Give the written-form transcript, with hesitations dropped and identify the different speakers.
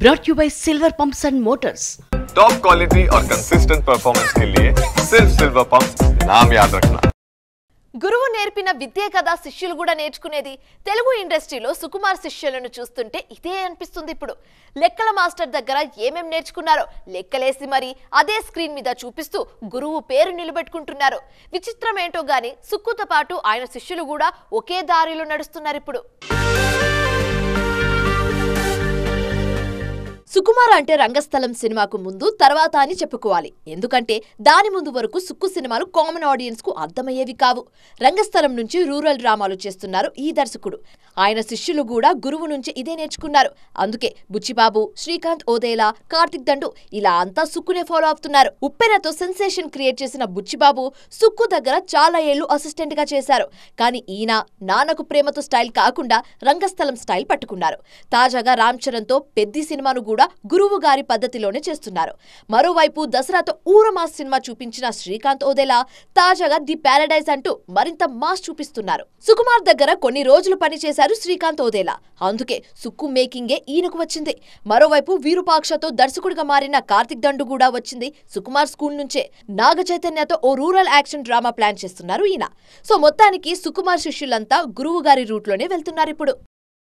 Speaker 1: brought to you by Silver Pumps and Motors.
Speaker 2: Top quality और consistent performance के लिए सिर्फ सिल्वर पंप्स नाम याद रखना।
Speaker 3: గురువు నేర్పిన విద్యే కదా శిష్యులు కూడా నేర్చుకునేది. తెలుగు ఇండస్ట్రీలో సుకుమార్ శిష్యులను చూస్తుంటే ఇదే అనిపిస్తుంది. ఇప్పుడు లెక్కల మాస్టర్ దగ్గర ఏమేం నేర్చుకున్నారో లెక్కలేసి మరి అదే స్క్రీన్ మీద చూపిస్తూ గురువు పేరు నిలబెట్టుకుంటున్నారు. విచిత్రం ఏంటో గానీ సుక్కుతో పాటు ఆయన శిష్యులు కూడా ఒకే దారిలో నడుస్తున్నారు ఇప్పుడు. సుకుమార్ అంటే రంగస్థలం సినిమాకు ముందు తర్వాత అని చెప్పుకోవాలి. ఎందుకంటే దాని ముందు వరకు సుక్కు సినిమాలు కామన్ ఆడియన్స్ కు అర్థమయ్యేవి కావు. రంగస్థలం నుంచి రూరల్ డ్రామాలు చేస్తున్నారు ఈ దర్శకుడు. ఆయన శిష్యులు కూడా గురువు నుంచి ఇదే నేర్చుకున్నారు. అందుకే బుచ్చిబాబు, శ్రీకాంత్ ఓదేలా, కార్తిక్ దండు ఇలా అంతా సుక్కునే ఫాలో అవుతున్నారు. ఉప్పెనతో సెన్సేషన్ క్రియేట్ చేసిన బుచ్చిబాబు సుక్కు దగ్గర చాలా ఏళ్లు అసిస్టెంట్ గా చేశారు. కానీ ఈయన నాన్నకు ప్రేమతో స్టైల్ కాకుండా రంగస్థలం స్టైల్ పట్టుకున్నారు. తాజాగా రామ్ చరణ్ తో పెద్ది సినిమాను కూడా గురువు గారి పద్ధతిలోనే చేస్తున్నారు. మరోవైపు దసరాతో ఊరమాస్ సినిమా చూపించిన శ్రీకాంత్ ఓదేలా తాజాగా ది ప్యారడైజ్ అంటూ మరింత మాస్ చూపిస్తున్నారు. సుకుమార్ దగ్గర కొన్ని రోజులు పనిచేశారు శ్రీకాంత్ ఓదేలా. అందుకే సుక్కు మేకింగే ఈయనకు వచ్చింది. మరోవైపు వీరుపాక్షతో దర్శకుడిగా మారిన కార్తిక్ దండు కూడా వచ్చింది సుకుమార్ స్కూల్ నుంచే. నాగ చైతన్యతో ఓ రూరల్ యాక్షన్ డ్రామా ప్లాన్ చేస్తున్నారు ఈయన. సో మొత్తానికి సుకుమార్ శిష్యులంతా గురువు గారి రూట్ లోనే వెళ్తున్నారు ఇప్పుడు.